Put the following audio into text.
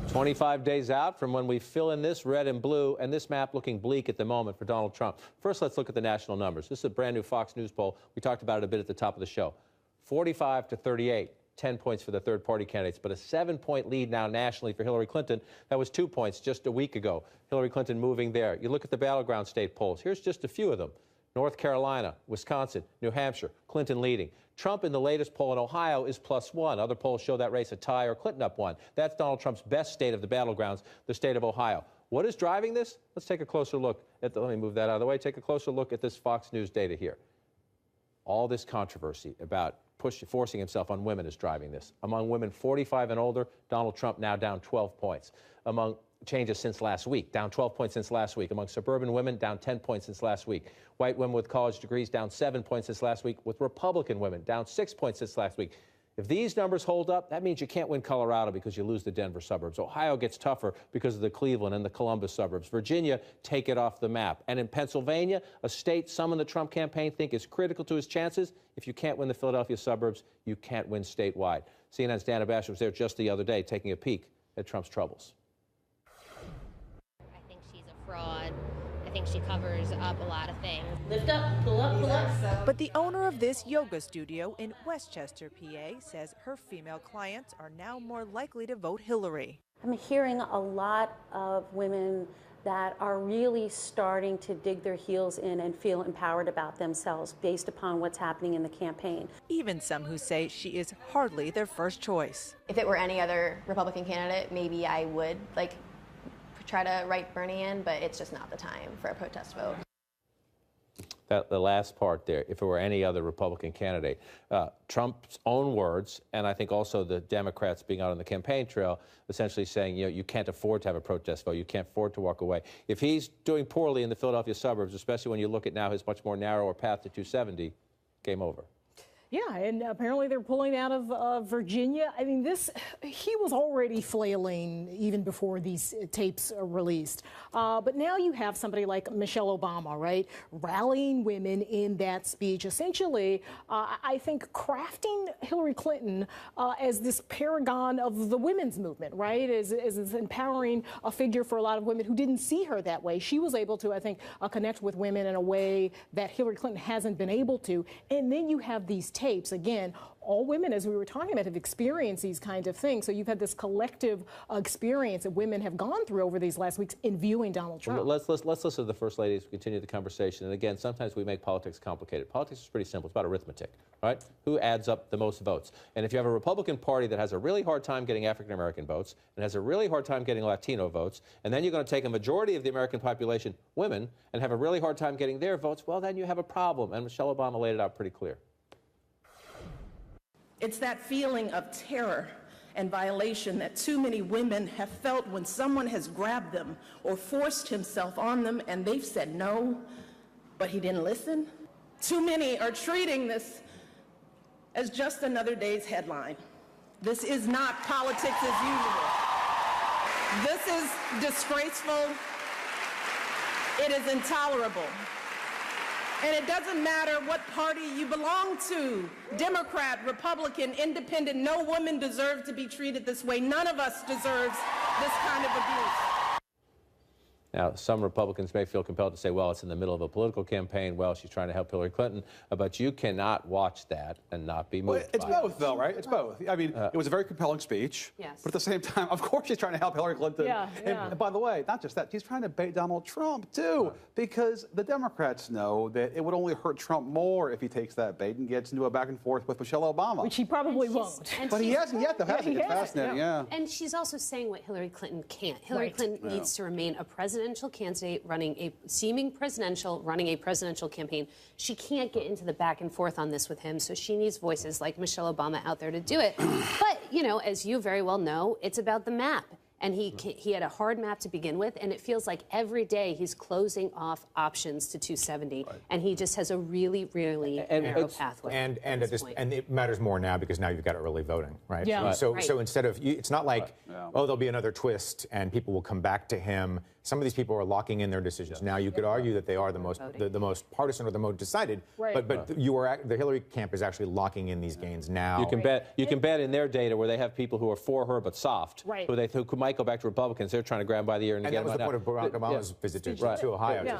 25 days out from when we fill in this red and blue, and this map looking bleak at the moment for Donald Trump. First, let's look at the national numbers. This is a brand new Fox News poll. We talked about it a bit at the top of the show. 45 to 38, 10 points for the third-party candidates, but a 7-point lead now nationally for Hillary Clinton. That was 2 points just a week ago. Hillary Clinton moving there. You look at the battleground state polls. Here's just a few of them. North Carolina, Wisconsin, New Hampshire, Clinton leading. Trump in the latest poll in Ohio is +1. Other polls show that race a tie or Clinton up 1. That's Donald Trump's best state of the battlegrounds, the state of Ohio. What is driving this? Let's take a closer look at let me move that out of the way. Take a closer look at this Fox News data here. All this controversy about forcing himself on women is driving this. Among women 45 and older, Donald Trump now down 12 points. Among changes since last week, down 12 points since last week. Among suburban women, down 10 points since last week. White women with college degrees down 7 points since last week, with Republican women down 6 points since last week. If these numbers hold up, that means you can't win Colorado because you lose the Denver suburbs. Ohio gets tougher because of the Cleveland and the Columbus suburbs. Virginia, take it off the map. And in Pennsylvania, a state some in the Trump campaign think is critical to his chances, if you can't win the Philadelphia suburbs, you can't win statewide. CNN's Dana Bash was there just the other day taking a peek at Trump's troubles. I think she's a fraud. I think she covers up a lot of things. Lift up, pull up, pull up. But the owner of this yoga studio in Westchester, PA, says her female clients are now more likely to vote Hillary. I'm hearing a lot of women that are really starting to dig their heels in and feel empowered about themselves based upon what's happening in the campaign. Even some who say she is hardly their first choice. If it were any other Republican candidate, maybe I would try to write Bernie in, but it's just not the time for a protest vote. The last part there, if it were any other Republican candidate, Trump's own words, and I think also the Democrats being out on the campaign trail, essentially saying, you can't afford to have a protest vote. You can't afford to walk away. If he's doing poorly in the Philadelphia suburbs, especially when you look at now his much more narrower path to 270, game over. Yeah, and apparently they're pulling out of Virginia. I mean, he was already flailing even before these tapes are released. But now you have somebody like Michelle Obama, right, rallying women in that speech, essentially, I think, crafting Hillary Clinton as this paragon of the women's movement, right, as this empowering a figure for a lot of women who didn't see her that way. She was able to, I think, connect with women in a way that Hillary Clinton hasn't been able to. And then you have these tapes. Again, all women, as we were talking about, have experienced these kinds of things. So you've had this collective experience that women have gone through over these last weeks in viewing Donald Trump. Well, let's listen to the First Lady as we continue the conversation. And again, sometimes we make politics complicated. Politics is pretty simple. It's about arithmetic, right? Who adds up the most votes? And if you have a Republican Party that has a really hard time getting African-American votes and has a really hard time getting Latino votes, and then you're going to take a majority of the American population, women, and have a really hard time getting their votes, well, then you have a problem. And Michelle Obama laid it out pretty clear. It's that feeling of terror and violation that too many women have felt when someone has grabbed them or forced himself on them and they've said no, but he didn't listen. Too many are treating this as just another day's headline. This is not politics as usual. This is disgraceful. It is intolerable. And it doesn't matter what party you belong to, Democrat, Republican, Independent, no woman deserves to be treated this way. None of us deserves this kind of abuse. Now, some Republicans may feel compelled to say, well, it's in the middle of a political campaign. Well, she's trying to help Hillary Clinton. But you cannot watch that and not be moved. Well, it's both, though, right? It's both. I mean, it was a very compelling speech. Yes. But at the same time, of course, she's trying to help Hillary Clinton. Yeah. And by the way, not just that, she's trying to bait Donald Trump, too, because the Democrats know that it would only hurt Trump more if he takes that bait and gets into a back and forth with Michelle Obama. Which he probably won't. But he hasn't yet, though, has he? It's fascinating, yeah. And she's also saying what Hillary Clinton can't. Hillary Clinton needs to remain a presidential candidate running a presidential campaign. She can't get into the back and forth on this with him, so she needs voices like Michelle Obama out there to do it. But, as you very well know, it's about the map. And he had a hard map to begin with, and it feels like every day he's closing off options to 270, and he just has a really, really narrow pathway. And it matters more now because now you've got early voting, right? Yeah. So instead of it's not like there'll be another twist and people will come back to him. Some of these people are locking in their decisions. Now you could argue that they are the most partisan or the most decided, but the Hillary camp is actually locking in these gains now. You can bet in their data where they have people who are for her but soft, who might might go back to Republicans. They're trying to grab him by the ear and get that him was the out point of Barack Obama's visit to Ohio. Yeah.